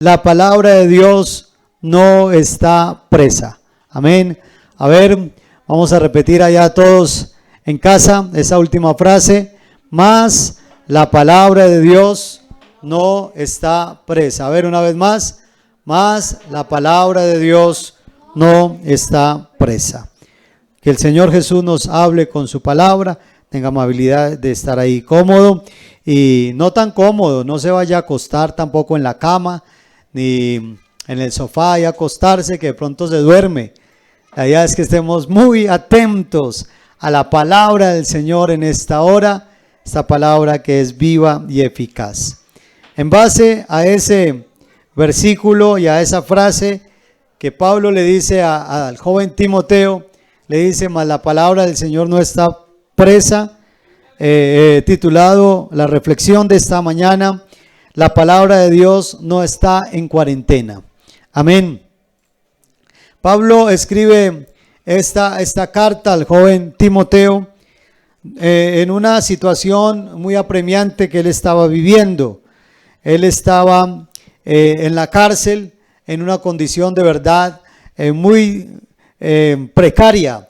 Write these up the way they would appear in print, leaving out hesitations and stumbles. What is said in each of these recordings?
La palabra de Dios no está presa. Amén. A ver, vamos a repetir allá todos en casa esa última frase. Mas la palabra de Dios no está presa. A ver, una vez más. Mas la palabra de Dios no está presa. Que el Señor Jesús nos hable con su palabra. Tenga amabilidad de estar ahí cómodo y no tan cómodo. No se vaya a acostar tampoco en la cama ni en el sofá y acostarse que de pronto se duerme. La idea es que estemos muy atentos a la palabra del Señor en esta hora, esta palabra que es viva y eficaz. En base a ese versículo y a esa frase que Pablo le dice al joven Timoteo, le dice, mas la palabra del Señor no está presa, titulado la reflexión de esta mañana, la palabra de Dios no está en cuarentena. Amén. Pablo escribe esta carta al joven Timoteo en una situación muy apremiante que él estaba viviendo. Él estaba en la cárcel en una condición de verdad muy precaria,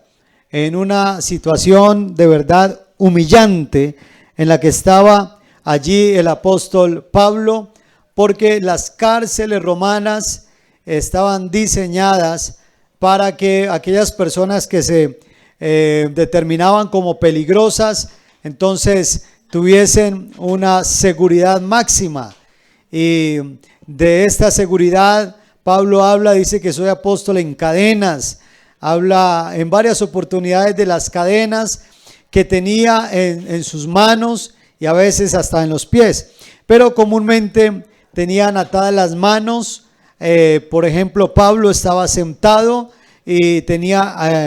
en una situación de verdad humillante en la que estaba allí el apóstol Pablo, porque las cárceles romanas estaban diseñadas para que aquellas personas que se determinaban como peligrosas, entonces tuviesen una seguridad máxima. Y de esta seguridad Pablo habla, dice que soy apóstol en cadenas, habla en varias oportunidades de las cadenas que tenía en sus manos y a veces hasta en los pies, pero comúnmente tenían atadas las manos. Por ejemplo, Pablo estaba sentado y tenía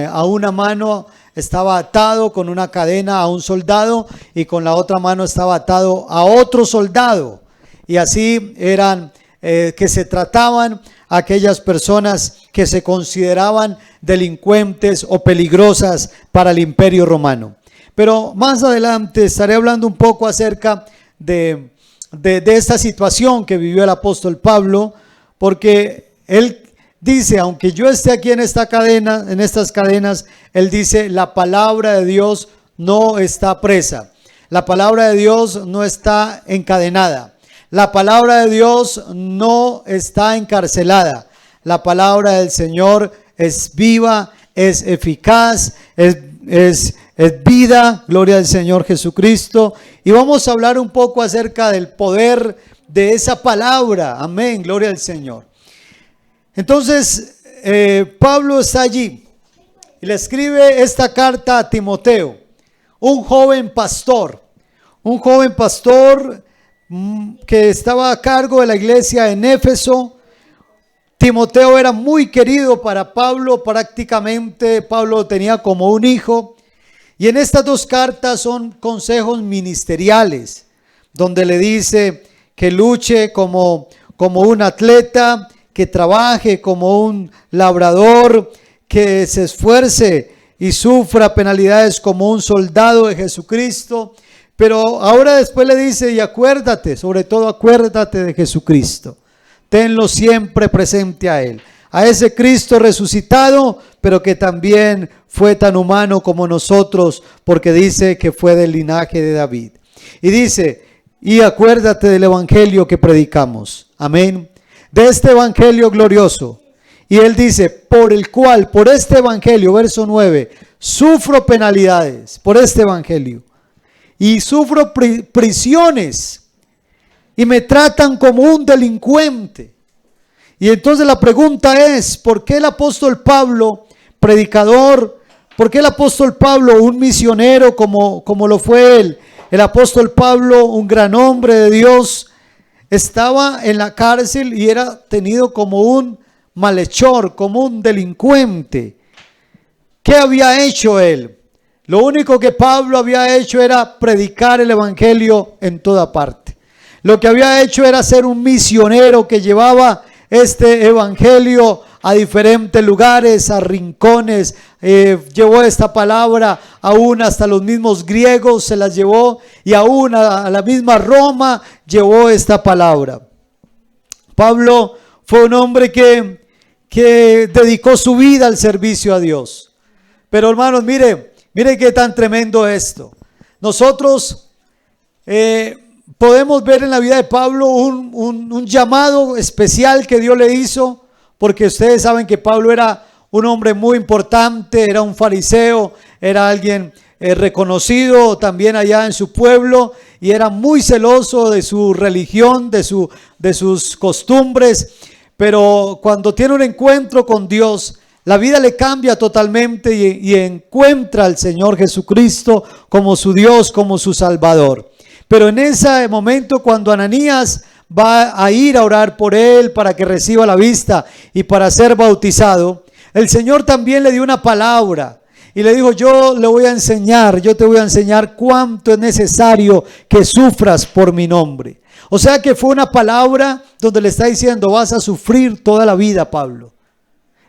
a una mano estaba atado con una cadena a un soldado y con la otra mano estaba atado a otro soldado, y así eran que se trataban aquellas personas que se consideraban delincuentes o peligrosas para el imperio romano. Pero más adelante estaré hablando un poco acerca de esta situación que vivió el apóstol Pablo, porque él dice, aunque yo esté aquí en esta cadena, en estas cadenas, él dice, la palabra de Dios no está presa, la palabra de Dios no está encadenada, la palabra de Dios no está encarcelada, la palabra del Señor es viva, es eficaz, es vida, gloria al Señor Jesucristo. Y vamos a hablar un poco acerca del poder de esa palabra, amén, gloria al Señor. Entonces Pablo está allí y le escribe esta carta a Timoteo, un joven pastor que estaba a cargo de la iglesia en Éfeso. Timoteo era muy querido para Pablo, prácticamente Pablo lo tenía como un hijo. Y en estas dos cartas son consejos ministeriales, donde le dice que luche como un atleta, que trabaje como un labrador, que se esfuerce y sufra penalidades como un soldado de Jesucristo. Pero ahora después le dice, y acuérdate, sobre todo acuérdate de Jesucristo. Tenlo siempre presente a Él, a ese Cristo resucitado, pero que también fue tan humano como nosotros, porque dice que fue del linaje de David. Y dice, y acuérdate del evangelio que predicamos, amén, de este evangelio glorioso. Y él dice, por este evangelio, verso 9, sufro penalidades por este evangelio, y sufro prisiones, y me tratan como un delincuente. Y entonces la pregunta es, ¿por qué el apóstol Pablo, predicador, por qué el apóstol Pablo, un misionero como lo fue él, el apóstol Pablo, un gran hombre de Dios, estaba en la cárcel y era tenido como un malhechor, como un delincuente? ¿Qué había hecho él? Lo único que Pablo había hecho era predicar el evangelio en toda parte. Lo que había hecho era ser un misionero que llevaba este evangelio a diferentes lugares, a rincones. Llevó esta palabra aún hasta los mismos griegos, se las llevó, y aún a la misma Roma llevó esta palabra. Pablo fue un hombre que dedicó su vida al servicio a Dios. Pero hermanos, mire qué tan tremendo esto. Nosotros podemos ver en la vida de Pablo un llamado especial que Dios le hizo, porque ustedes saben que Pablo era un hombre muy importante, era un fariseo, era alguien reconocido también allá en su pueblo, y era muy celoso de su religión, de sus costumbres. Pero cuando tiene un encuentro con Dios, la vida le cambia totalmente y encuentra al Señor Jesucristo como su Dios, como su Salvador. Pero en ese momento, cuando Ananías va a ir a orar por él para que reciba la vista y para ser bautizado, el Señor también le dio una palabra y le dijo: yo te voy a enseñar cuánto es necesario que sufras por mi nombre. O sea que fue una palabra donde le está diciendo: vas a sufrir toda la vida, Pablo.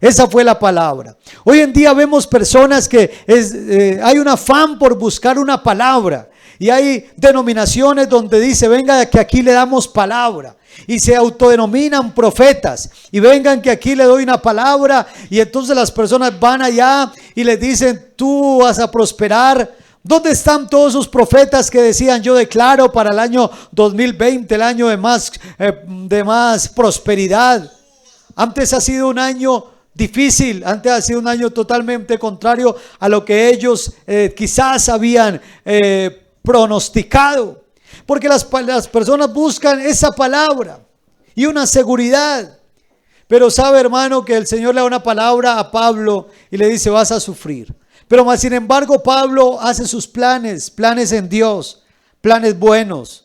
Esa fue la palabra. Hoy en día vemos personas que hay un afán por buscar una palabra. Y hay denominaciones donde dice: venga que aquí le damos palabra. Y se autodenominan profetas. Y vengan que aquí le doy una palabra. Y entonces las personas van allá y les dicen: tú vas a prosperar. ¿Dónde están todos esos profetas que decían: yo declaro para el año 2020 el año de más prosperidad? Antes ha sido un año difícil, antes ha sido un año totalmente contrario a lo que ellos quizás habían pronosticado. Porque las personas buscan esa palabra y una seguridad. Pero sabe, hermano, que el Señor le da una palabra a Pablo y le dice: vas a sufrir. Pero más sin embargo, Pablo hace sus planes en Dios, planes buenos,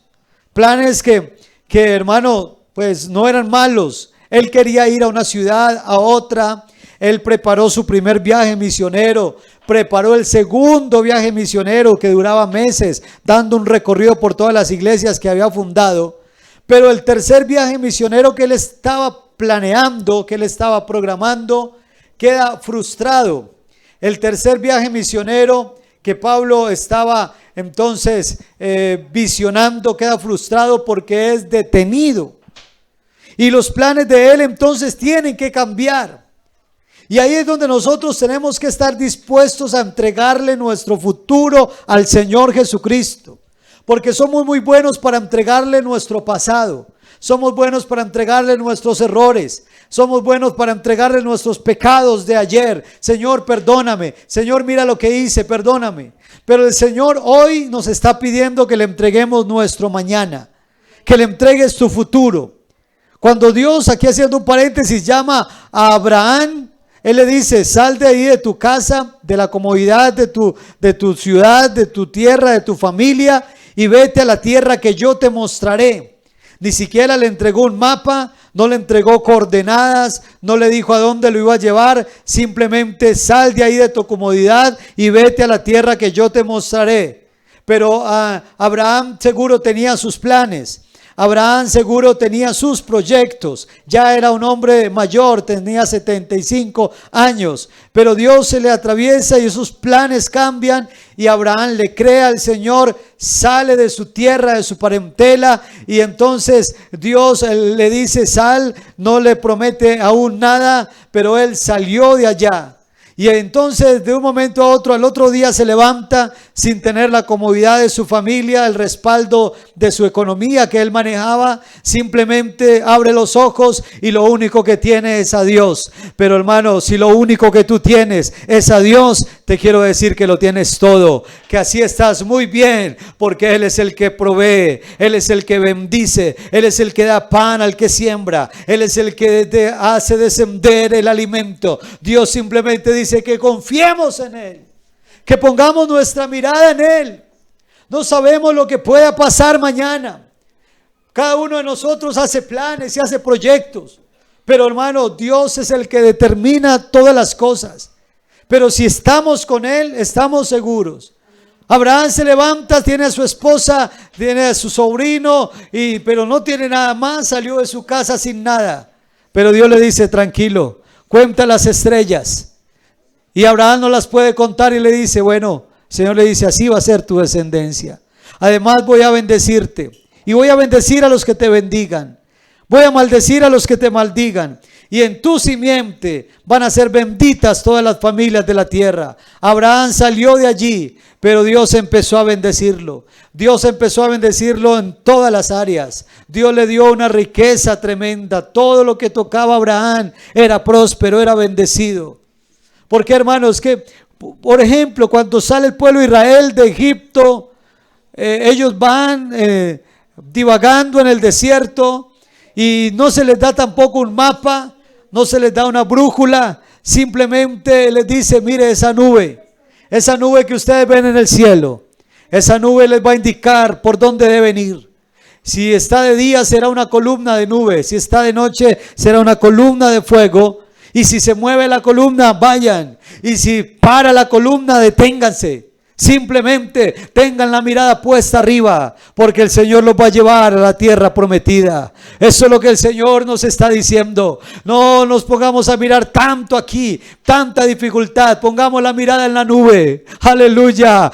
planes que hermano, pues no eran malos. Él quería ir a una ciudad, a otra. Él preparó su primer viaje misionero, preparó el segundo viaje misionero que duraba meses, dando un recorrido por todas las iglesias que había fundado. Pero el tercer viaje misionero que él estaba planeando, que él estaba programando, queda frustrado. El tercer viaje misionero que Pablo estaba entonces visionando queda frustrado porque es detenido. Y los planes de él entonces tienen que cambiar. Y ahí es donde nosotros tenemos que estar dispuestos a entregarle nuestro futuro al Señor Jesucristo. Porque somos muy buenos para entregarle nuestro pasado. Somos buenos para entregarle nuestros errores. Somos buenos para entregarle nuestros pecados de ayer. Señor, perdóname. Señor, mira lo que hice, perdóname. Pero el Señor hoy nos está pidiendo que le entreguemos nuestro mañana. Que le entregues tu futuro. Cuando Dios, aquí haciendo un paréntesis, llama a Abraham, Él le dice: sal de ahí, de tu casa, de la comodidad de tu ciudad, de tu tierra, de tu familia, y vete a la tierra que yo te mostraré. Ni siquiera le entregó un mapa, no le entregó coordenadas, no le dijo a dónde lo iba a llevar. Simplemente: sal de ahí de tu comodidad y vete a la tierra que yo te mostraré. Pero Abraham seguro tenía sus planes. Abraham seguro tenía sus proyectos. Ya era un hombre mayor, tenía 75 años. Pero Dios se le atraviesa y sus planes cambian. Y Abraham le cree al Señor, sale de su tierra, de su parentela. Y entonces Dios le dice: sal, no le promete aún nada, pero él salió de allá. Y entonces de un momento a otro, al otro día se levanta sin tener la comodidad de su familia, el respaldo de su economía que él manejaba. Simplemente abre los ojos y lo único que tiene es a Dios. Pero hermano, si lo único que tú tienes es a Dios, te quiero decir que lo tienes todo. Que así estás muy bien, porque Él es el que provee, Él es el que bendice, Él es el que da pan al que siembra, Él es el que hace descender el alimento. Dios simplemente dice que confiemos en Él, que pongamos nuestra mirada en Él. No sabemos lo que pueda pasar mañana. Cada uno de nosotros hace planes y hace proyectos, pero hermano, Dios es el que determina todas las cosas. Pero si estamos con Él, estamos seguros. Abraham se levanta, tiene a su esposa, tiene a su sobrino, pero no tiene nada más, salió de su casa sin nada. Pero Dios le dice: tranquilo, cuenta las estrellas. Y Abraham no las puede contar y le dice: bueno, el Señor le dice: así va a ser tu descendencia. Además voy a bendecirte y voy a bendecir a los que te bendigan. Voy a maldecir a los que te maldigan. Y en tu simiente van a ser benditas todas las familias de la tierra. Abraham salió de allí, pero Dios empezó a bendecirlo. Dios empezó a bendecirlo en todas las áreas. Dios le dio una riqueza tremenda. Todo lo que tocaba Abraham era próspero, era bendecido. Porque, hermanos, que por ejemplo, cuando sale el pueblo de Israel de Egipto, ellos van divagando en el desierto y no se les da tampoco un mapa, no se les da una brújula, simplemente les dice: mire esa nube que ustedes ven en el cielo, esa nube les va a indicar por dónde deben ir. Si está de día será una columna de nube, si está de noche será una columna de fuego, y si se mueve la columna, vayan, y si para la columna, deténganse. Simplemente tengan la mirada puesta arriba, porque el Señor los va a llevar a la tierra prometida. Eso es lo que el Señor nos está diciendo. No nos pongamos a mirar tanto aquí, tanta dificultad. Pongamos la mirada en la nube. Aleluya.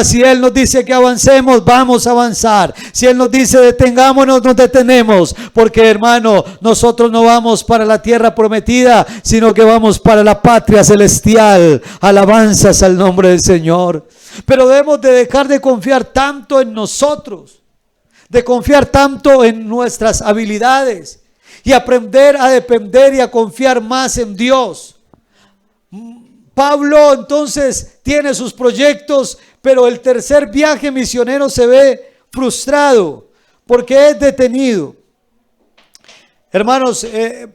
Si Él nos dice que avancemos, vamos a avanzar. Si Él nos dice detengámonos, nos detenemos. Porque, hermano, nosotros no vamos para la tierra prometida, sino que vamos para la patria celestial. Alabanzas al nombre del Señor. Pero debemos de dejar de confiar tanto en nosotros, de confiar tanto en nuestras habilidades y aprender a depender y a confiar más en Dios. Pablo entonces tiene sus proyectos, pero el tercer viaje misionero se ve frustrado porque es detenido. Hermanos,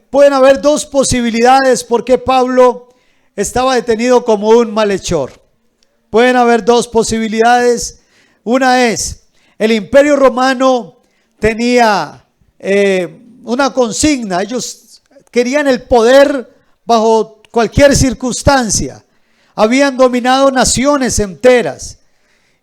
pueden haber dos posibilidades por qué Pablo estaba detenido como un malhechor. Pueden haber dos posibilidades. Una es, el Imperio Romano tenía una consigna. Ellos querían el poder bajo cualquier circunstancia. Habían dominado naciones enteras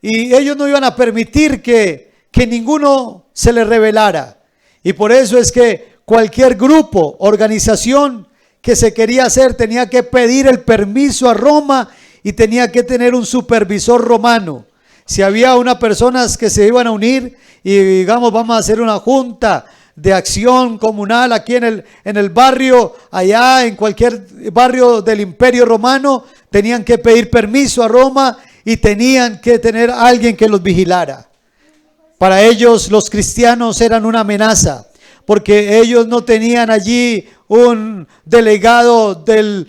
y ellos no iban a permitir que ninguno se les rebelara. Y por eso es que cualquier grupo, organización que se quería hacer tenía que pedir el permiso a Roma y tenía que tener un supervisor romano. Si había unas personas que se iban a unir y digamos vamos a hacer una junta de acción comunal aquí en el barrio, allá en cualquier barrio del Imperio Romano, tenían que pedir permiso a Roma y tenían que tener a alguien que los vigilara. Para ellos los cristianos eran una amenaza, porque ellos no tenían allí un delegado del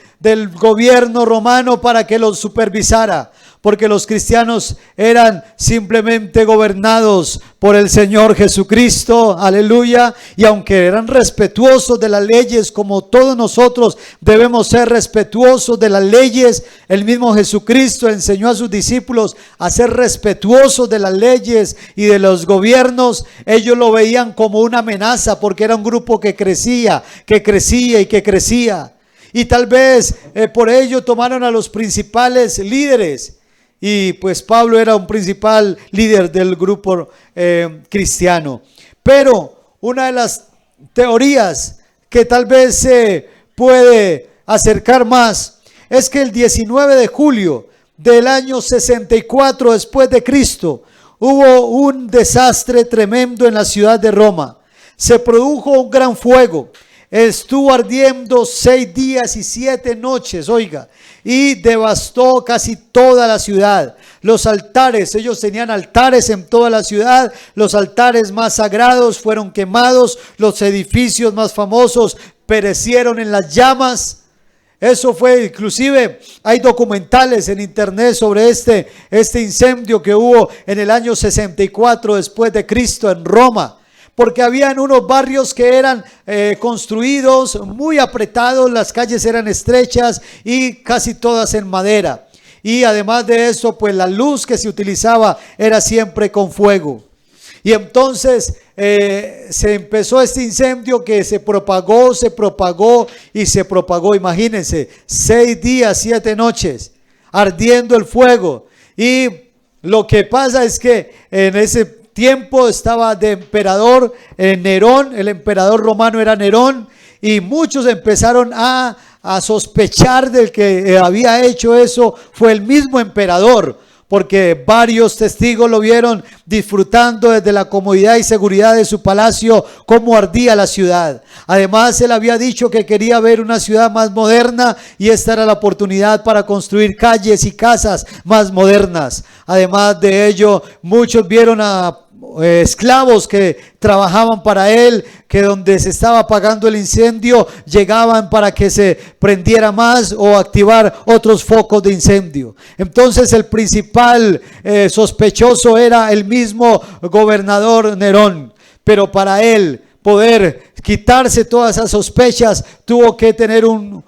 gobierno romano para que los supervisara, porque los cristianos eran simplemente gobernados por el Señor Jesucristo, aleluya, y aunque eran respetuosos de las leyes, como todos nosotros debemos ser respetuosos de las leyes, el mismo Jesucristo enseñó a sus discípulos a ser respetuosos de las leyes y de los gobiernos. Ellos lo veían como una amenaza, porque era un grupo que crecía y que crecía, y tal vez por ello tomaron a los principales líderes. Y pues Pablo era un principal líder del grupo cristiano. Pero una de las teorías que tal vez se puede acercar más es que el 19 de julio del año 64 después de Cristo hubo un desastre tremendo en la ciudad de Roma. Se produjo un gran fuego. Estuvo ardiendo 6 días y 7 noches, oiga, y devastó casi toda la ciudad. Los altares, ellos tenían altares en toda la ciudad, los altares más sagrados fueron quemados, los edificios más famosos perecieron en las llamas. Eso fue, inclusive hay documentales en internet sobre este incendio que hubo en el año 64 después de Cristo en Roma. Porque habían unos barrios que eran construidos muy apretados, las calles eran estrechas y casi todas en madera. Y además de eso, pues la luz que se utilizaba era siempre con fuego. Y entonces se empezó este incendio que se propagó. Imagínense, 6 días, 7 noches, ardiendo el fuego. Y lo que pasa es que en ese tiempo estaba de emperador Nerón, el emperador romano era Nerón, y muchos empezaron a sospechar del que había hecho eso fue el mismo emperador, porque varios testigos lo vieron disfrutando desde la comodidad y seguridad de su palacio cómo ardía la ciudad. Además, él había dicho que quería ver una ciudad más moderna y esta era la oportunidad para construir calles y casas más modernas. Además de ello, muchos vieron a esclavos que trabajaban para él, que donde se estaba apagando el incendio llegaban para que se prendiera más o activar otros focos de incendio. Entonces el principal sospechoso era el mismo gobernador Nerón, pero para él poder quitarse todas esas sospechas tuvo que tener un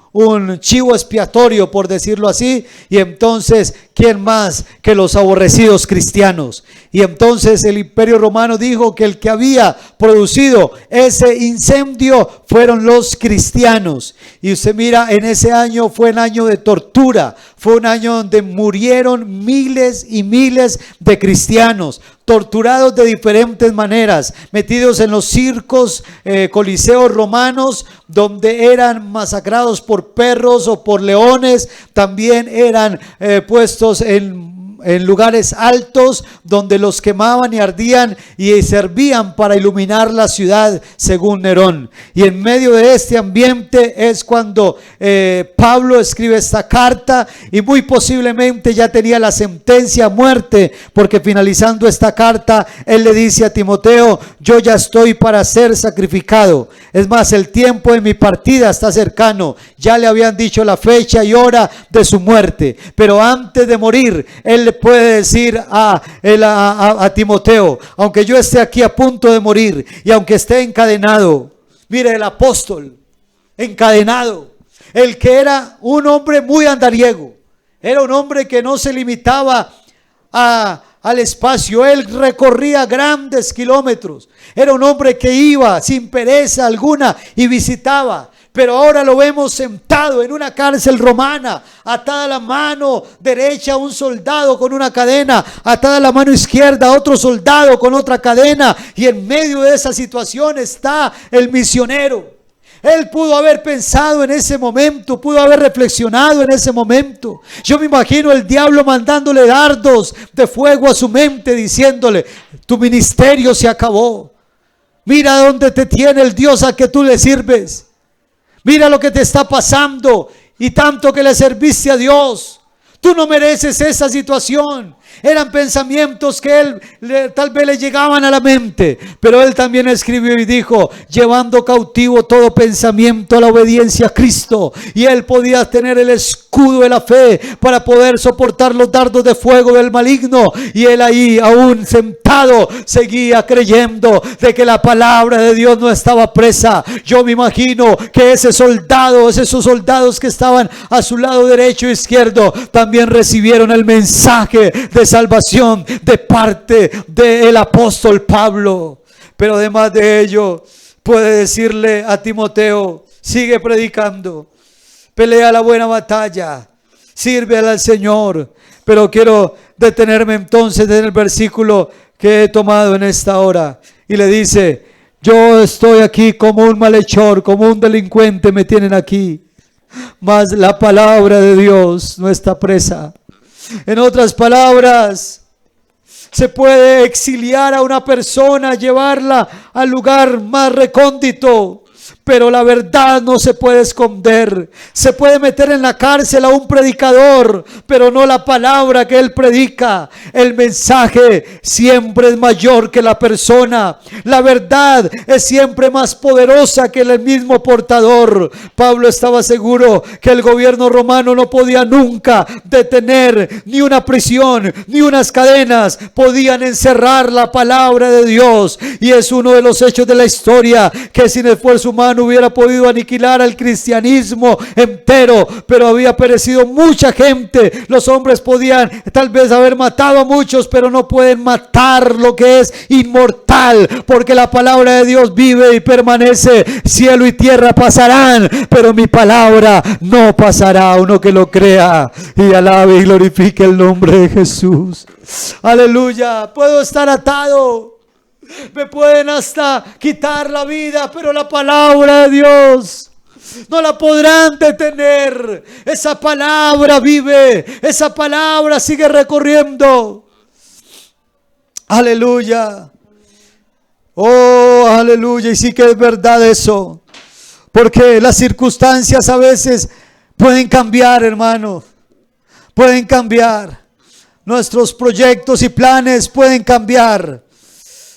chivo expiatorio, por decirlo así, y entonces ¿quién más que los aborrecidos cristianos? Y entonces el Imperio Romano dijo que el que había producido ese incendio fueron los cristianos. Y usted mira, en ese año fue un año de tortura, fue un año donde murieron miles y miles de cristianos, torturados de diferentes maneras, metidos en los circos, coliseos romanos, donde eran masacrados por perros o por leones. También eran puestos en lugares altos donde los quemaban y ardían y servían para iluminar la ciudad, según Nerón. Y en medio de este ambiente es cuando Pablo escribe esta carta, y muy posiblemente ya tenía la sentencia a muerte, porque finalizando esta carta él le dice a Timoteo: yo ya estoy para ser sacrificado, es más, el tiempo de mi partida está cercano. Ya le habían dicho la fecha y hora de su muerte, pero antes de morir él le puede decir a Timoteo: aunque yo esté aquí a punto de morir y aunque esté encadenado. Mire, el apóstol encadenado, el que era un hombre muy andariego, era un hombre que no se limitaba al espacio, él recorría grandes kilómetros, era un hombre que iba sin pereza alguna y visitaba. Pero ahora lo vemos sentado en una cárcel romana, atada a la mano derecha a un soldado con una cadena, atada a la mano izquierda a otro soldado con otra cadena, y en medio de esa situación está el misionero. Él pudo haber pensado en ese momento, pudo haber reflexionado en ese momento. Yo me imagino el diablo mandándole dardos de fuego a su mente, diciéndole: tu ministerio se acabó. Mira dónde te tiene el Dios a que tú le sirves. Mira lo que te está pasando, y tanto que le serviste a Dios. Tú no mereces esa situación. Eran pensamientos que tal vez le llegaban a la mente, pero él también escribió y dijo: llevando cautivo todo pensamiento a la obediencia a Cristo. Y él podía tener el escudo de la fe para poder soportar los dardos de fuego del maligno, y él ahí aún sentado seguía creyendo de que la palabra de Dios no estaba presa. Yo me imagino que esos soldados que estaban a su lado derecho e izquierdo también recibieron el mensaje de salvación de parte del apóstol Pablo. Pero además de ello, puede decirle a Timoteo: sigue predicando, pelea la buena batalla, sirve al Señor. Pero quiero detenerme entonces en el versículo que he tomado en esta hora, y le dice: yo estoy aquí como un malhechor, como un delincuente me tienen aquí, mas la palabra de Dios no está presa. En otras palabras, se puede exiliar a una persona, llevarla al lugar más recóndito, pero la verdad no se puede esconder. Se puede meter en la cárcel a un predicador, pero no la palabra que él predica. El mensaje siempre es mayor que la persona. La verdad es siempre más poderosa que el mismo portador. Pablo estaba seguro que el gobierno romano no podía nunca detener ni una prisión, ni unas cadenas podían encerrar la palabra de Dios. Y es uno de los hechos de la historia que sin esfuerzo humano hubiera podido aniquilar al cristianismo entero, pero había perecido mucha gente. Los hombres podían tal vez haber matado a muchos, pero no pueden matar lo que es inmortal, porque la palabra de Dios vive y permanece. Cielo y tierra pasarán, pero mi palabra no pasará. Uno que lo crea y alabe y glorifique el nombre de Jesús. Aleluya. Puedo estar atado, me pueden hasta quitar la vida, pero la palabra de Dios No la podrán detener. Esa palabra vive. Esa palabra sigue recorriendo. Aleluya. Oh, aleluya. Y sí que es verdad eso. Porque las circunstancias a veces pueden cambiar, hermano. Pueden cambiar. Nuestros proyectos y planes pueden cambiar.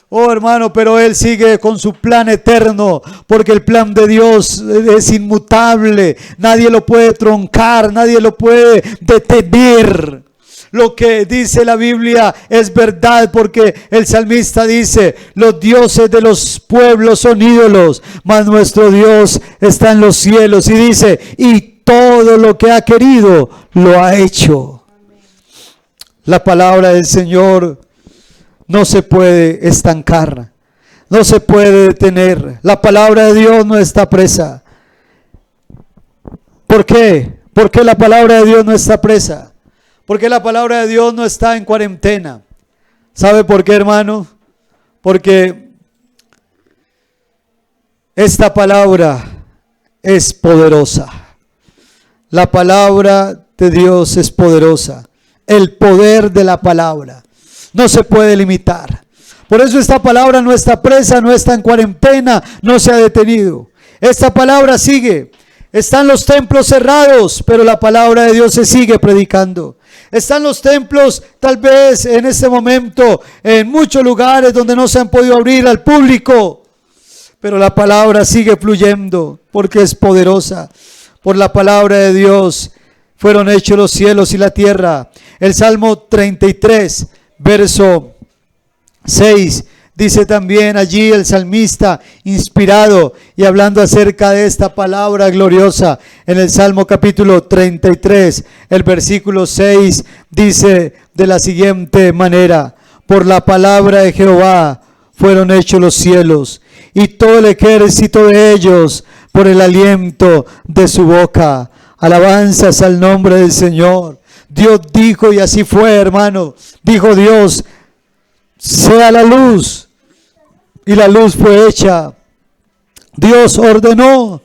Oh, hermano, pero Él sigue con su plan eterno, porque el plan de Dios es inmutable. Nadie lo puede troncar, nadie lo puede detener. Lo que dice la Biblia es verdad, porque el salmista dice: los dioses de los pueblos son ídolos, mas nuestro Dios está en los cielos. Y dice: y todo lo que ha querido lo ha hecho. La palabra del Señor no se puede estancar, no se puede detener. La palabra de Dios no está presa. ¿Por qué? ¿Por qué la palabra de Dios no está presa? Porque la palabra de Dios no está en cuarentena. ¿Sabe por qué, hermano? Porque esta palabra es poderosa. La palabra de Dios es poderosa. El poder de la palabra no se puede limitar. Por eso esta palabra no está presa, no está en cuarentena, no se ha detenido. Esta palabra sigue. Están los templos cerrados, pero la palabra de Dios se sigue predicando. Están los templos tal vez en este momento en muchos lugares donde no se han podido abrir al público, pero la palabra sigue fluyendo porque es poderosa. Por la palabra de Dios fueron hechos los cielos y la tierra. El Salmo 33, verso 6, dice también allí el salmista, inspirado y hablando acerca de esta palabra gloriosa, en el Salmo capítulo 33, el versículo 6, dice de la siguiente manera: por la palabra de Jehová fueron hechos los cielos, y todo el ejército de ellos por el aliento de su boca. Alabanzas al nombre del Señor. Dios dijo, y así fue, hermano. Dijo Dios: sea la luz, y la luz fue hecha. Dios ordenó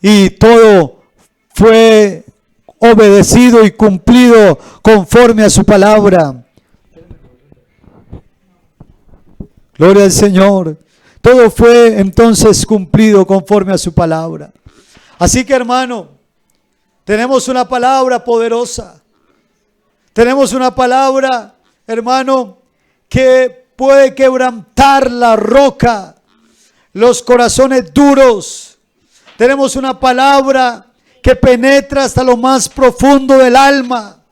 y todo fue obedecido y cumplido conforme a su palabra. Gloria al Señor. Todo fue entonces cumplido conforme a su palabra. Así que, hermano, tenemos una palabra poderosa. Tenemos una palabra, hermano, que puede quebrantar la roca, los corazones duros. Tenemos una palabra que penetra hasta lo más profundo del alma.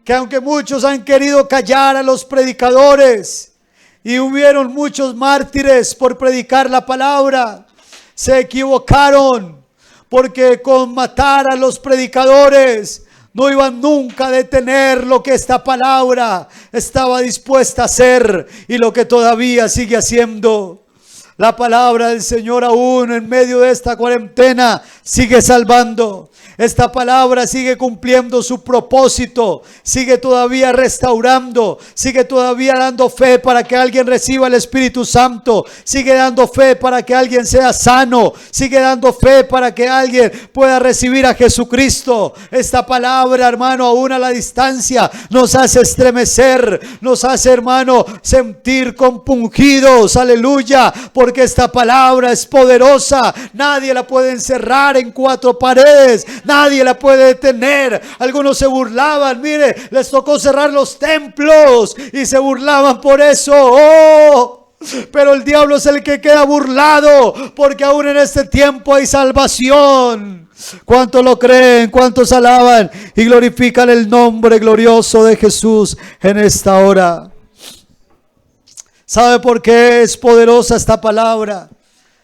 Que aunque muchos han querido callar a los predicadores y hubieron muchos mártires por predicar la palabra, se equivocaron, porque con matar a los predicadores no iban nunca a detener lo que esta palabra estaba dispuesta a hacer y lo que todavía sigue haciendo. La palabra del Señor aún en medio de esta cuarentena sigue salvando. Esta palabra sigue cumpliendo su propósito, sigue todavía restaurando, sigue todavía dando fe para que alguien reciba el Espíritu Santo, sigue dando fe para que alguien sea sano, sigue dando fe para que alguien pueda recibir a Jesucristo. Esta palabra, hermano, aún a la distancia nos hace estremecer, nos hace, hermano, sentir compungidos, aleluya, porque esta palabra es poderosa. Nadie la puede encerrar en cuatro paredes, nadie la puede detener. Algunos se burlaban, mire, les tocó cerrar los templos y se burlaban por eso. ¡Oh! Pero el diablo es el que queda burlado, porque aún en este tiempo hay salvación. ¿Cuántos lo creen? ¿Cuántos alaban y glorifican el nombre glorioso de Jesús en esta hora? ¿Sabe por qué es poderosa esta palabra?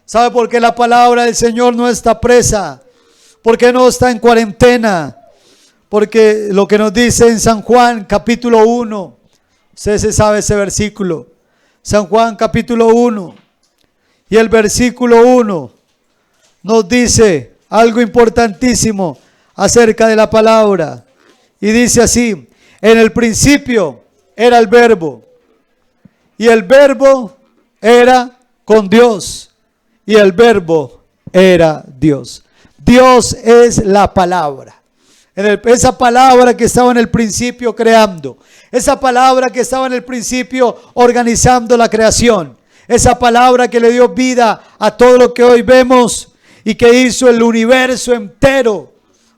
¿Sabe por qué la palabra del Señor no está presa? ¿Por qué no está en cuarentena? Porque lo que nos dice en San Juan capítulo 1, usted se sabe ese versículo, San Juan capítulo 1, y el versículo 1 nos dice algo importantísimo acerca de la palabra, y dice así: en el principio era el verbo, y el verbo era con Dios, y el verbo era Dios. Dios es la palabra. Esa palabra que estaba en el principio creando. Esa palabra que estaba en el principio organizando la creación. Esa palabra que le dio vida a todo lo que hoy vemos y que hizo el universo entero.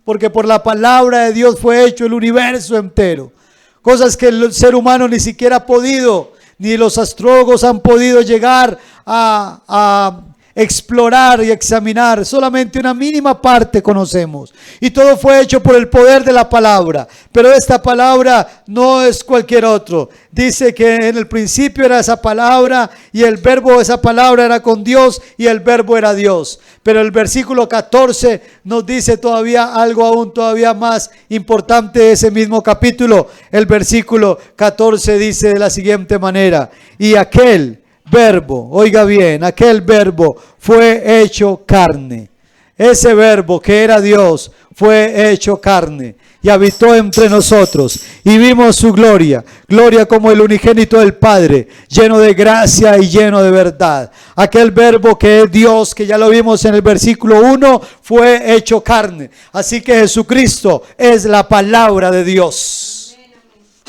Porque por la palabra de Dios fue hecho el universo entero. Cosas que el ser humano ni siquiera ha podido, ni los astrólogos han podido llegar a explorar y examinar. Solamente una mínima parte conocemos. Y todo fue hecho por el poder de la palabra. Pero esta palabra no es cualquier otro. Dice que en el principio era esa palabra y el verbo de esa palabra era con Dios y el verbo era Dios. Pero el versículo 14 nos dice todavía algo aún todavía más importante de ese mismo capítulo. El versículo 14 dice de la siguiente manera: y aquel verbo, oiga bien, aquel verbo fue hecho carne. Ese verbo que era Dios fue hecho carne y habitó entre nosotros y vimos su gloria, gloria como el unigénito del Padre, lleno de gracia y lleno de verdad. Aquel verbo que es Dios, que ya lo vimos en el versículo 1, fue hecho carne. Así que Jesucristo es la palabra de Dios.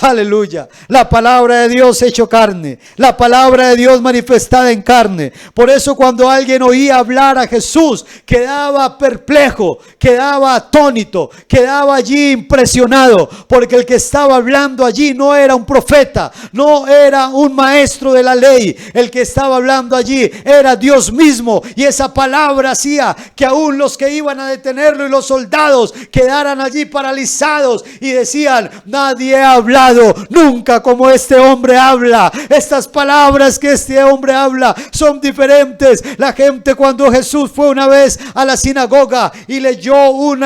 Aleluya, la palabra de Dios hecho carne, la palabra de Dios manifestada en carne. Por eso cuando alguien oía hablar a Jesús, quedaba perplejo, quedaba atónito, quedaba allí impresionado, porque el que estaba hablando allí no era un profeta, no era un maestro de la ley. El que estaba hablando allí era Dios mismo, y esa palabra hacía que aún los que iban a detenerlo y los soldados quedaran allí paralizados y decían: nadie ha hablado nunca como este hombre habla. Estas palabras que este hombre habla son diferentes. La gente, cuando Jesús fue una vez a la sinagoga y leyó un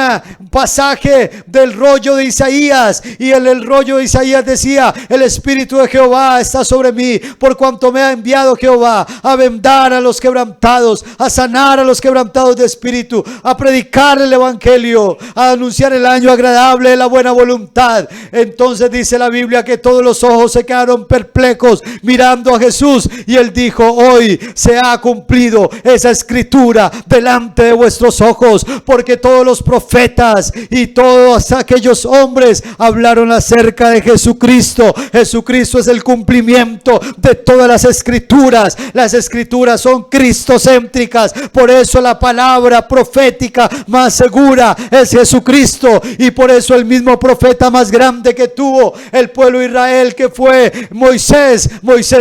pasaje del rollo de Isaías, y en el rollo de Isaías decía: el Espíritu de Jehová está sobre mí, por cuanto me ha enviado Jehová a vendar a los quebrantados, a sanar a los quebrantados de espíritu, a predicar el evangelio, a anunciar el año agradable de la buena voluntad. Entonces dice la Biblia que todos los ojos se quedaron perplejos mirando a Jesús, y él dijo: hoy se ha cumplido esa escritura delante de vuestros ojos, porque todos los profetas y todos aquellos hombres hablaron acerca de Jesucristo. Jesucristo es el cumplimiento de todas las escrituras. Las escrituras son cristocéntricas, por eso la palabra profética más segura es Jesucristo, y por eso el mismo profeta más grande que tuvo el pueblo de Israel, que fue Moisés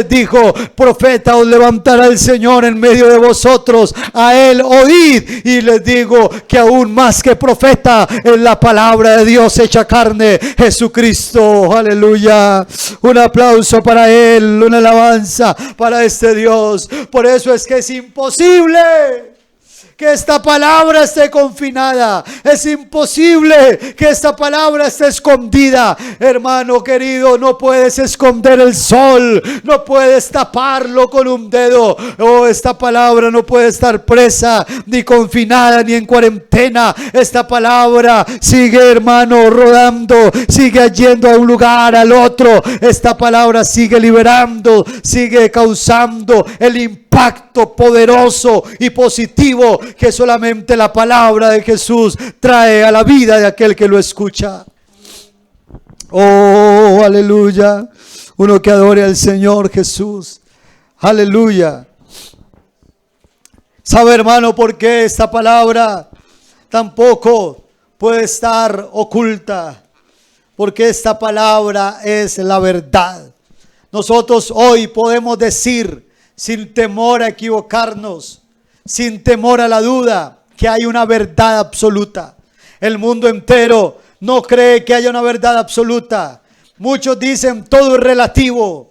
dijo: profeta os levantará el Señor en medio de vosotros, a él oíd. Y les digo que aún más que profeta es la palabra de Dios hecha carne, Jesucristo. Aleluya, un aplauso para él, una alabanza para este Dios. Por eso es que es imposible que esta palabra esté confinada. Es imposible que esta palabra esté escondida. Hermano querido, no puedes esconder el sol, no puedes taparlo con un dedo. Oh, esta palabra no puede estar presa, ni confinada, ni en cuarentena. Esta palabra sigue, hermano, rodando, sigue yendo a un lugar, al otro. Esta palabra sigue liberando, sigue causando el impacto poderoso y positivo que solamente la palabra de Jesús trae a la vida de aquel que lo escucha. Oh, aleluya. Uno que adore al Señor Jesús. Aleluya. ¿Sabe, hermano, por qué esta palabra tampoco puede estar oculta? Porque esta palabra es la verdad. Nosotros hoy podemos decir, sin temor a equivocarnos, sin temor a la duda, que hay una verdad absoluta. El mundo entero no cree que haya una verdad absoluta. Muchos dicen: todo es relativo.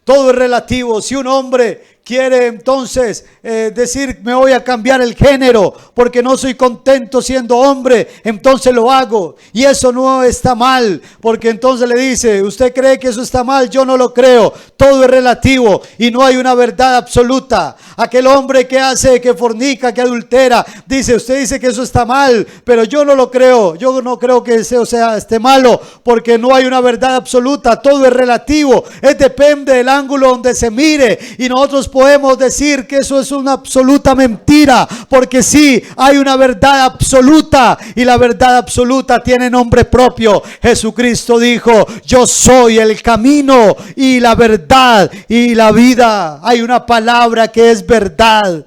Todo es relativo. Si un hombre quiere entonces decir: me voy a cambiar el género porque no soy contento siendo hombre, entonces lo hago, y eso no está mal, porque entonces le dice: usted cree que eso está mal, yo no lo creo. Todo es relativo y no hay una verdad absoluta. Aquel hombre que hace, que fornica, que adultera, dice: usted dice que eso está mal, pero yo no lo creo. Yo no creo que eso esté malo, porque no hay una verdad absoluta. Todo es relativo, depende del ángulo donde se mire, y nosotros podemos decir que eso es una absoluta mentira, porque sí, hay una verdad absoluta y la verdad absoluta tiene nombre propio. Jesucristo dijo: yo soy el camino y la verdad y la vida. Hay una palabra que es verdad.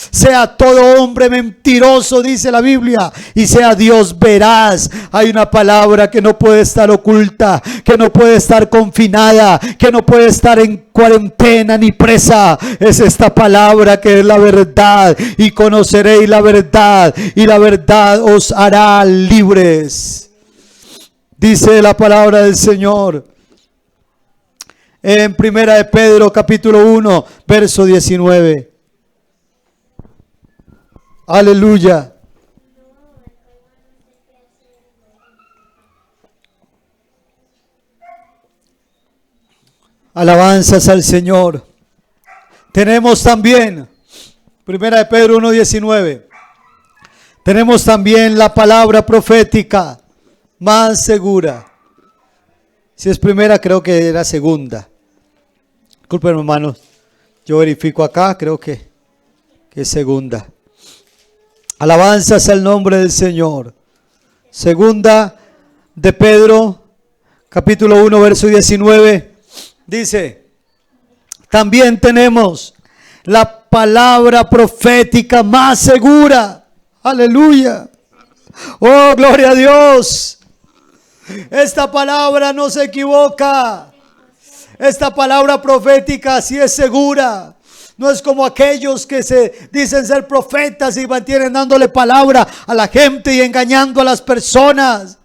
Sea todo hombre mentiroso, dice la Biblia, y sea Dios veraz. Hay una palabra que no puede estar oculta, que no puede estar confinada, que no puede estar en cuarentena ni presa. Es esta palabra que es la verdad. Y conoceréis la verdad, y la verdad os hará libres. Dice la palabra del Señor en Primera de Pedro capítulo 1 verso 19. Aleluya. Alabanzas al Señor. Tenemos también, Primera de Pedro 1:19, tenemos también la palabra profética más segura. Si es primera, creo que era segunda. Disculpen, hermanos, yo verifico acá, creo que es segunda. Alabanzas al nombre del Señor. Segunda de Pedro, capítulo 1, verso 19, dice: también tenemos la palabra profética más segura. Aleluya. Oh, gloria a Dios. Esta palabra no se equivoca. Esta palabra profética sí es segura. No es como aquellos que se dicen ser profetas y mantienen dándole palabra a la gente y engañando a las personas.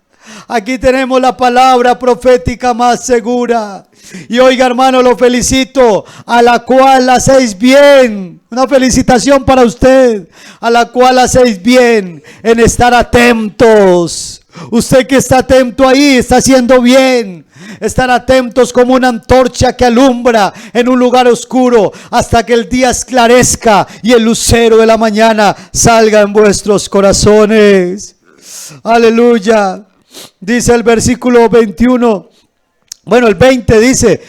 Aquí tenemos la palabra profética más segura. Y oiga, hermano, lo felicito, a la cual hacéis bien. Una felicitación para usted, a la cual hacéis bien en estar atentos. Usted que está atento ahí, está haciendo bien. Estar atentos como una antorcha que alumbra en un lugar oscuro hasta que el día esclarezca y el lucero de la mañana salga en vuestros corazones. Aleluya. Dice el versículo 21. Bueno, el 20 dice: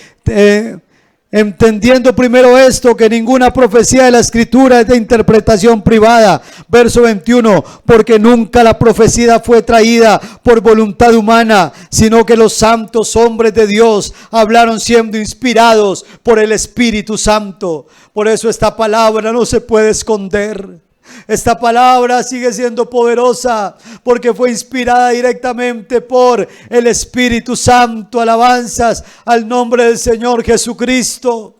entendiendo primero esto, que ninguna profecía de la Escritura es de interpretación privada. Verso 21, porque nunca la profecía fue traída por voluntad humana, sino que los santos hombres de Dios hablaron siendo inspirados por el Espíritu Santo. Por eso esta palabra no se puede esconder. Esta palabra sigue siendo poderosa porque fue inspirada directamente por el Espíritu Santo. Alabanzas al nombre del Señor Jesucristo.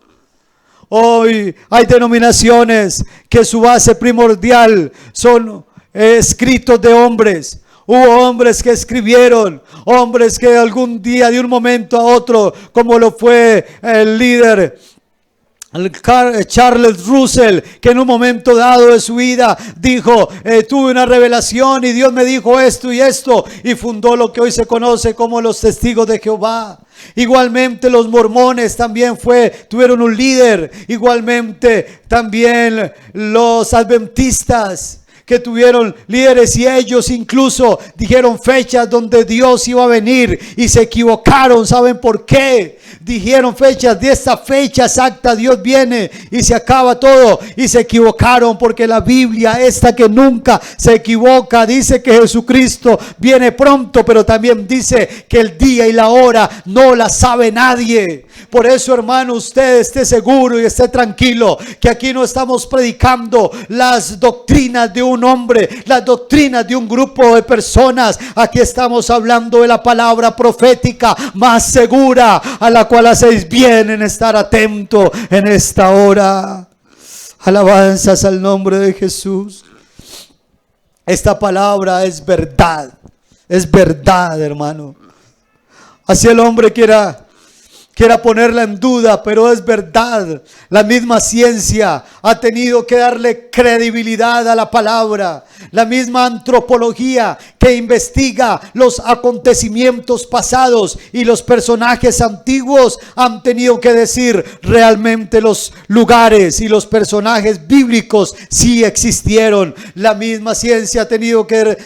Hoy hay denominaciones que su base primordial son escritos de hombres. Hubo hombres que escribieron, hombres que algún día, de un momento a otro, como lo fue el líder Charles Russell, que en un momento dado de su vida dijo: tuve una revelación y Dios me dijo esto y esto, y fundó lo que hoy se conoce como los Testigos de Jehová. Igualmente los mormones también tuvieron un líder. Igualmente también los adventistas, que tuvieron líderes, y ellos incluso dijeron fechas donde Dios iba a venir y se equivocaron. ¿Saben por qué? Dijeron fechas: de esta fecha exacta Dios viene y se acaba todo, y se equivocaron, porque la Biblia, esta que nunca se equivoca, dice que Jesucristo viene pronto, pero también dice que el día y la hora no la sabe nadie. Por eso, hermano, usted esté seguro y esté tranquilo que aquí no estamos predicando las doctrinas de un hombre, las doctrinas de un grupo de personas. Aquí estamos hablando de la palabra profética más segura, a la cual hacéis bien en estar atento en esta hora. Alabanzas al nombre de Jesús. Esta palabra es verdad, hermano. Así el hombre quiera ponerla en duda, pero es verdad. La misma ciencia ha tenido que darle credibilidad a la palabra. La misma antropología que investiga los acontecimientos pasados y los personajes antiguos han tenido que decir: realmente los lugares y los personajes bíblicos sí existieron. La misma ciencia ha tenido que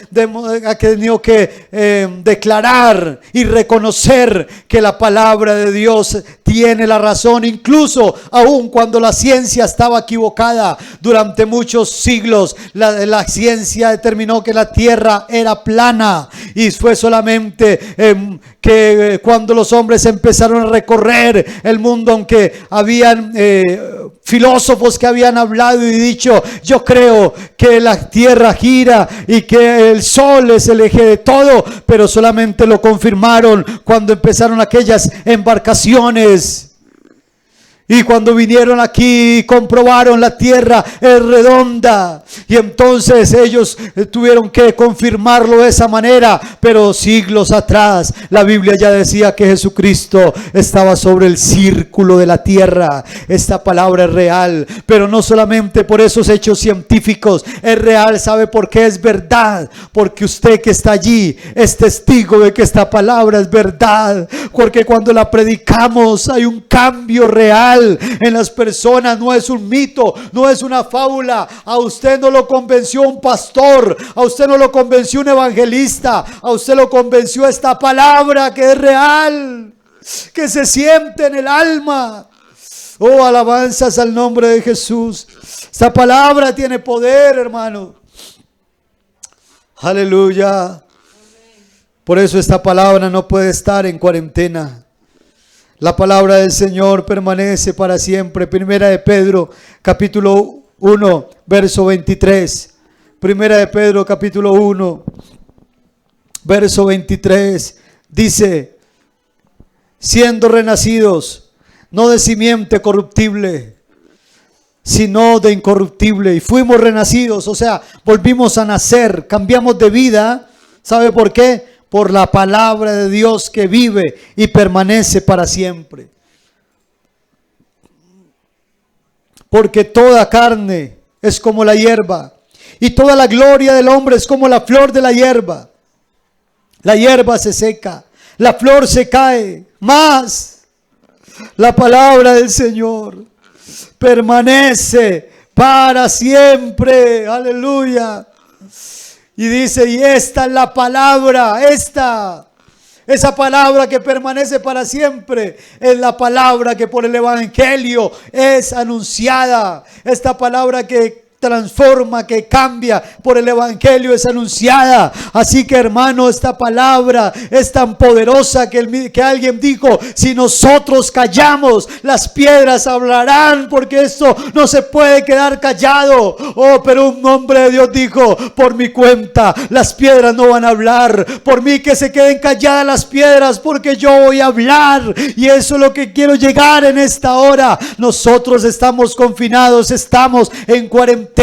declarar y reconocer que la palabra de Dios Dios tiene la razón, incluso aun cuando la ciencia estaba equivocada. Durante muchos siglos la ciencia determinó que la tierra era plana, y fue solamente que cuando los hombres empezaron a recorrer el mundo, aunque habían filósofos que habían hablado y dicho: yo creo que la tierra gira y que el sol es el eje de todo, pero solamente lo confirmaron cuando empezaron aquellas embarcaciones. Y cuando vinieron aquí, comprobaron la tierra es redonda. Y entonces ellos tuvieron que confirmarlo de esa manera. Pero siglos atrás, la Biblia ya decía que Jesucristo estaba sobre el círculo de la tierra. Esta palabra es real, pero no solamente por esos hechos científicos. Es real, ¿sabe por qué es verdad? Porque usted que está allí es testigo de que esta palabra es verdad. Porque cuando la predicamos hay un cambio real en las personas. No es un mito, no es una fábula. A usted no lo convenció un pastor, a usted no lo convenció un evangelista, a usted lo convenció esta palabra que es real, que se siente en el alma. Oh, alabanzas al nombre de Jesús. Esta palabra tiene poder, hermano. Aleluya. Por eso esta palabra no puede estar en cuarentena. La palabra del Señor permanece para siempre. Primera de Pedro, capítulo 1, verso 23. Primera de Pedro, capítulo 1, verso 23. Dice: siendo renacidos, no de simiente corruptible, sino de incorruptible. Y fuimos renacidos, o sea, volvimos a nacer, cambiamos de vida. ¿Sabe por qué? Por la palabra de Dios que vive y permanece para siempre. Porque toda carne es como la hierba, y toda la gloria del hombre es como la flor de la hierba. La hierba se seca, la flor se cae, mas la palabra del Señor permanece para siempre. Aleluya. Y dice: y esta es la palabra, esa palabra que permanece para siempre, es la palabra que por el evangelio es anunciada. Esta palabra que transforma, que cambia, por el evangelio es anunciada. Así que, hermano, esta palabra es tan poderosa que alguien dijo: si nosotros callamos, las piedras hablarán, porque esto no se puede quedar callado. Oh, pero un hombre de Dios dijo: por mi cuenta las piedras no van a hablar, por mí que se queden calladas las piedras, porque yo voy a hablar. Y eso es lo que quiero llegar en esta hora. Nosotros estamos confinados, estamos en cuarentena.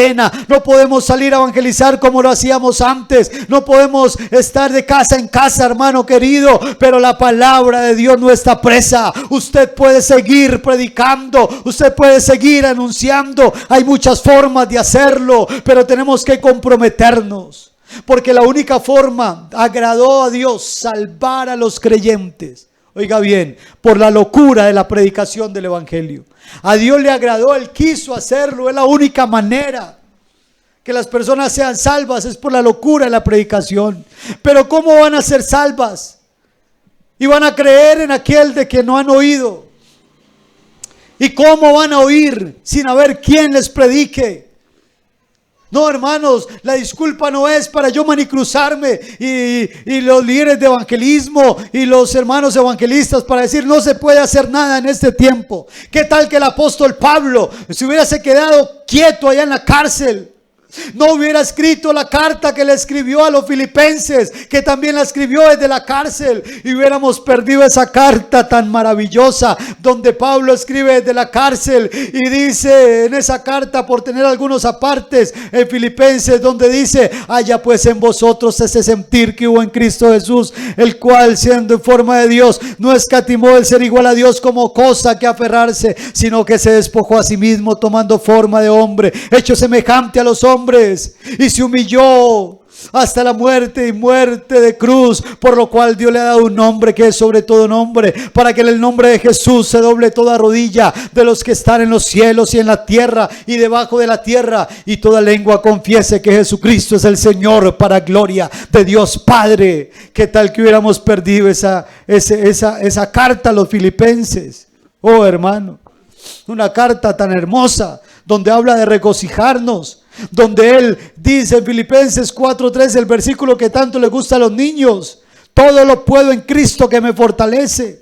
No podemos salir a evangelizar como lo hacíamos antes. No podemos estar de casa en casa, hermano querido. Pero la palabra de Dios no está presa. Usted puede seguir predicando, usted puede seguir anunciando. Hay muchas formas de hacerlo, pero tenemos que comprometernos. Porque la única forma agradó a Dios salvar a los creyentes. Oiga bien, por la locura de la predicación del evangelio. A Dios le agradó, Él quiso hacerlo. Es la única manera que las personas sean salvas, es por la locura de la predicación. Pero ¿cómo van a ser salvas? Y van a creer en aquel de que no han oído. ¿Y cómo van a oír sin haber quien les predique? No, hermanos, la disculpa no es para yo manicruzarme y los líderes de evangelismo y los hermanos evangelistas para decir: no se puede hacer nada en este tiempo. ¿Qué tal que el apóstol Pablo se hubiese quedado quieto allá en la cárcel? No hubiera escrito la carta que le escribió a los filipenses, que también la escribió desde la cárcel, y hubiéramos perdido esa carta tan maravillosa donde Pablo escribe desde la cárcel y dice en esa carta, por tener algunos apartes, en Filipenses, donde dice: haya pues en vosotros ese sentir que hubo en Cristo Jesús, el cual, siendo en forma de Dios, no escatimó el ser igual a Dios como cosa que aferrarse, sino que se despojó a sí mismo, tomando forma de hombre, hecho semejante a los hombres, y se humilló hasta la muerte y muerte de cruz, por lo cual Dios le ha dado un nombre que es sobre todo nombre, para que en el nombre de Jesús se doble toda rodilla de los que están en los cielos y en la tierra y debajo de la tierra, y toda lengua confiese que Jesucristo es el Señor, para gloria de Dios Padre. ¿Qué tal que hubiéramos perdido esa carta a los filipenses? Oh, hermano, una carta tan hermosa donde habla de regocijarnos, donde él dice en Filipenses 4:3, el versículo que tanto le gusta a los niños: todo lo puedo en Cristo que me fortalece.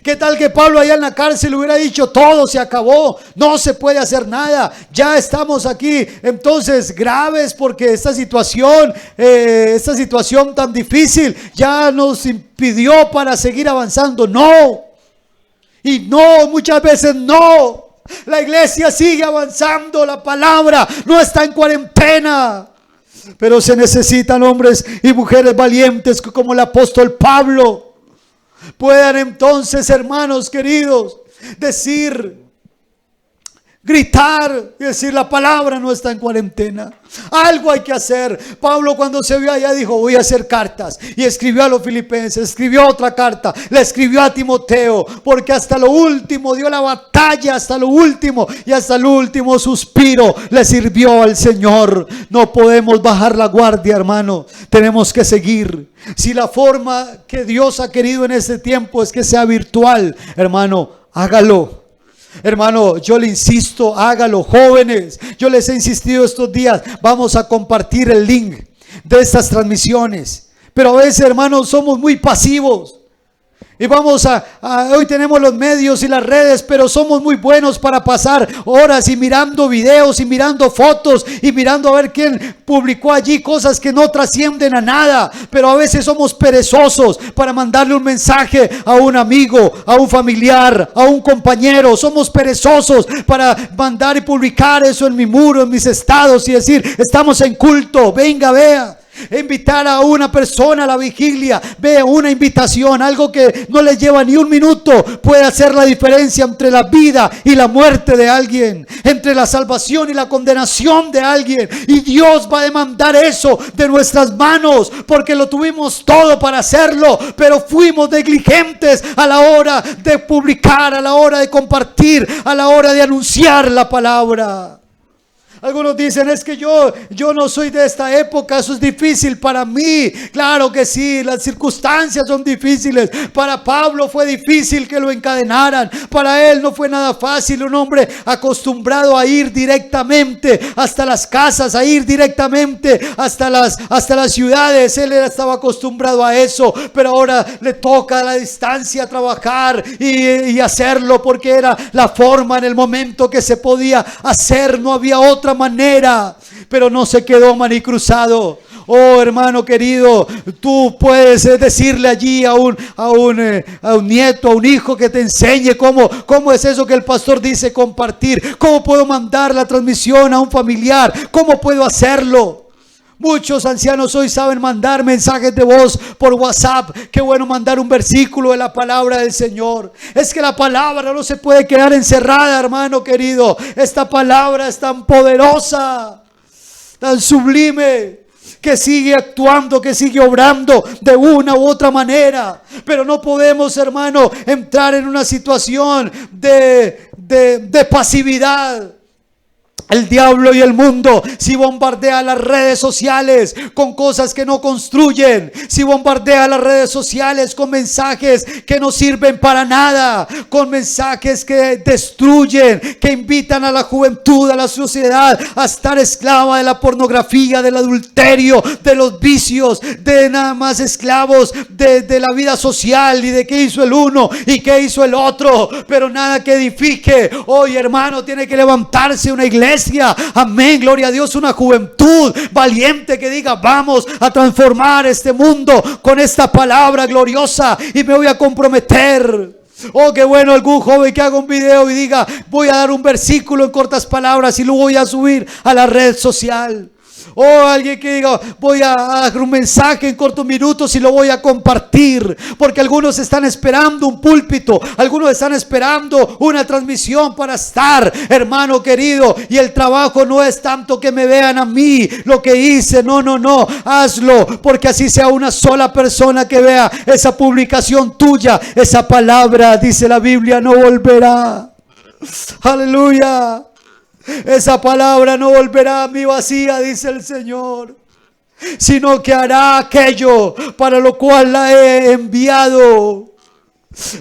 ¿Qué tal que Pablo allá en la cárcel hubiera dicho: todo se acabó, no se puede hacer nada, ya estamos aquí entonces graves porque esta situación tan difícil ya nos impidió para seguir avanzando? No, y no, muchas veces no. La iglesia sigue avanzando, la palabra no está en cuarentena, pero se necesitan hombres y mujeres valientes como el apóstol Pablo, puedan entonces, hermanos queridos, gritar y decir: la palabra no está en cuarentena, algo hay que hacer. Pablo, cuando se vio allá, dijo: voy a hacer cartas, y escribió a los filipenses, escribió otra carta, le escribió a Timoteo, porque hasta lo último dio la batalla, hasta lo último, y hasta el último suspiro le sirvió al Señor. No podemos bajar la guardia, hermano, tenemos que seguir. Si la forma que Dios ha querido en este tiempo es que sea virtual, hermano, hágalo. Hermano, yo le insisto, hágalo. Jóvenes, yo les he insistido estos días: vamos a compartir el link de estas transmisiones. Pero a veces, hermanos, somos muy pasivos. Y hoy tenemos los medios y las redes, pero somos muy buenos para pasar horas y mirando videos y mirando fotos y mirando a ver quién publicó allí cosas que no trascienden a nada. Pero a veces somos perezosos para mandarle un mensaje a un amigo, a un familiar, a un compañero. Somos perezosos para mandar y publicar eso en mi muro, en mis estados, y decir: estamos en culto, venga, vea. Invitar a una persona a la vigilia, vea, una invitación, algo que no le lleva ni un minuto, puede hacer la diferencia entre la vida y la muerte de alguien, entre la salvación y la condenación de alguien. Y Dios va a demandar eso de nuestras manos, porque lo tuvimos todo para hacerlo, pero fuimos negligentes a la hora de publicar, a la hora de compartir, a la hora de anunciar la palabra. Algunos dicen: es que yo no soy de esta época, eso es difícil para mí. Claro que sí, las circunstancias son difíciles. Para Pablo fue difícil que lo encadenaran. Para él no fue nada fácil. Un hombre acostumbrado a ir directamente hasta las casas, a ir directamente hasta las ciudades. Él estaba acostumbrado a eso, pero ahora le toca a la distancia trabajar y hacerlo, porque era la forma en el momento que se podía hacer. No había otra manera, pero no se quedó manicruzado. Oh, hermano querido, tú puedes decirle allí a un nieto, a un hijo, que te enseñe cómo es eso que el pastor dice: compartir. ¿Cómo puedo mandar la transmisión a un familiar? ¿Cómo puedo hacerlo? Muchos ancianos hoy saben mandar mensajes de voz por WhatsApp. Qué bueno mandar un versículo de la palabra del Señor. Es que la palabra no se puede quedar encerrada, hermano querido. Esta palabra es tan poderosa, tan sublime, que sigue actuando, que sigue obrando de una u otra manera. Pero no podemos, hermano, entrar en una situación de pasividad. El diablo y el mundo, si bombardea las redes sociales con cosas que no construyen, si bombardea las redes sociales con mensajes que no sirven para nada, con mensajes que destruyen, que invitan a la juventud, a la sociedad a estar esclava de la pornografía, del adulterio, de los vicios, de nada más esclavos de la vida social y de qué hizo el uno y qué hizo el otro, pero nada que edifique. Hoy, hermano, tiene que levantarse una iglesia. Amén, gloria a Dios, una juventud valiente que diga: vamos a transformar este mundo con esta palabra gloriosa y me voy a comprometer. Oh, qué bueno algún joven que haga un video y diga: voy a dar un versículo en cortas palabras y lo voy a subir a la red social. O alguien que diga, voy a dar un mensaje en cortos minutos y lo voy a compartir. Porque algunos están esperando un púlpito, algunos están esperando una transmisión para estar, hermano querido. Y el trabajo no es tanto que me vean a mí lo que hice. No, hazlo, porque así sea una sola persona que vea esa publicación tuya, esa palabra, dice la Biblia, no volverá. Aleluya. Esa palabra no volverá a mí vacía, dice el Señor, sino que hará aquello para lo cual la he enviado.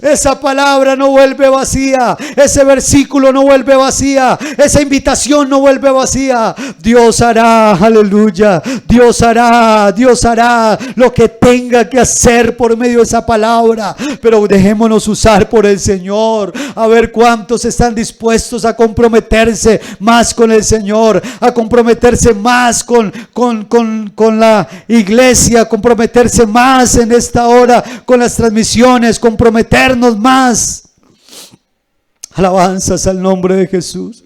Esa palabra no vuelve vacía, ese versículo no vuelve vacía, esa invitación no vuelve vacía. Dios hará, aleluya, Dios hará lo que tenga que hacer por medio de esa palabra. Pero dejémonos usar por el Señor, a ver cuántos están dispuestos a comprometerse más con el Señor, a comprometerse más con la iglesia, comprometerse más en esta hora con las transmisiones, comprometernos más. Alabanzas al nombre de Jesús.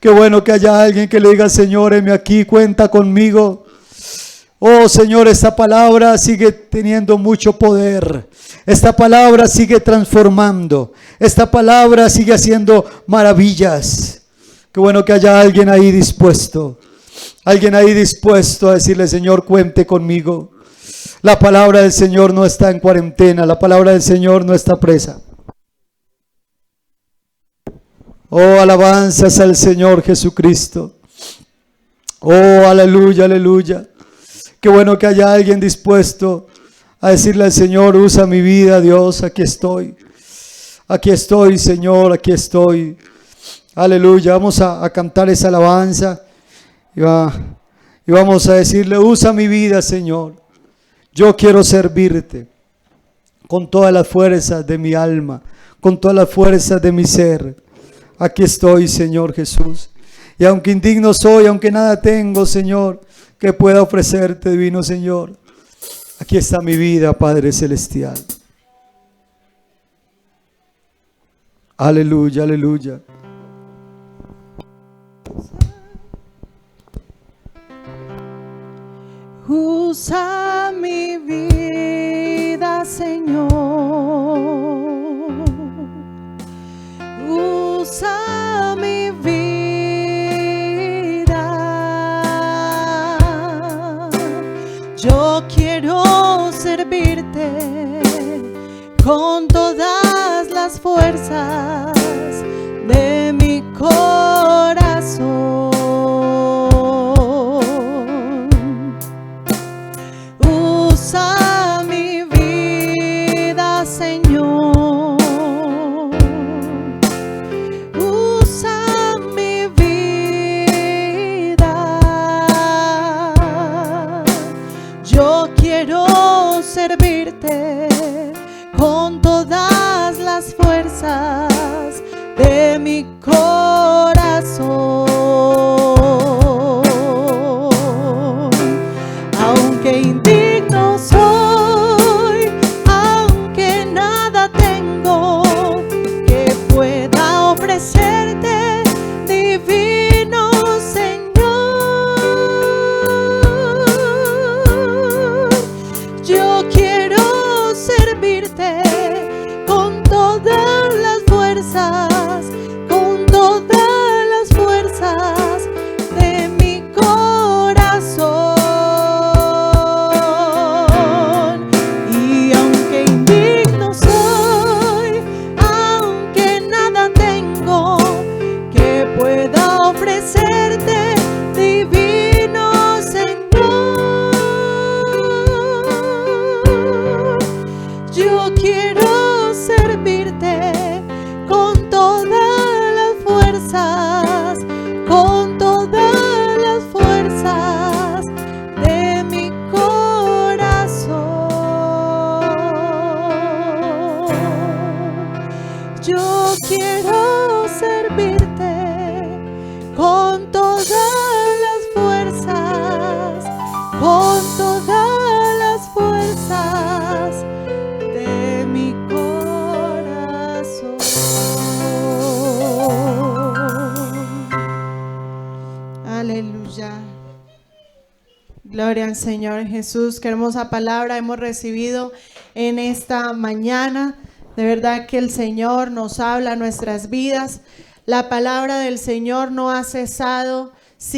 Qué bueno que haya alguien que le diga: Señor, heme aquí, cuenta conmigo. Oh Señor, esta palabra sigue teniendo mucho poder. Esta palabra sigue transformando. Esta palabra sigue haciendo maravillas. Qué bueno que haya alguien ahí dispuesto. Alguien ahí dispuesto a decirle: Señor, cuente conmigo. La palabra del Señor no está en cuarentena. La palabra del Señor no está presa. Oh, alabanzas al Señor Jesucristo. Oh, aleluya, aleluya. Qué bueno que haya alguien dispuesto a decirle al Señor: usa mi vida, Dios, aquí estoy. Aquí estoy, Señor, aquí estoy. Aleluya. Vamos a cantar esa alabanza y vamos a decirle: usa mi vida, Señor. Yo quiero servirte con todas las fuerzas de mi alma, con todas las fuerzas de mi ser. Aquí estoy, Señor Jesús. Y aunque indigno soy, aunque nada tengo, Señor, que pueda ofrecerte, divino Señor, aquí está mi vida, Padre Celestial. Aleluya, aleluya. Usa mi vida, Señor. Usa mi vida. Yo quiero servirte con todas las fuerzas de mi corazón. Usa mi vida, Señor. Usa mi vida. Yo quiero servirte con todas las fuerzas de mi corazón. Aunque indigno soy, aunque nada tengo que pueda ofrecerte, divino Señor. Yo quiero servirte con todas las fuerzas, con todas las fuerzas Gloria al Señor Jesús. Qué hermosa palabra hemos recibido en esta mañana. De verdad que el Señor nos habla a nuestras vidas. La palabra del Señor no ha cesado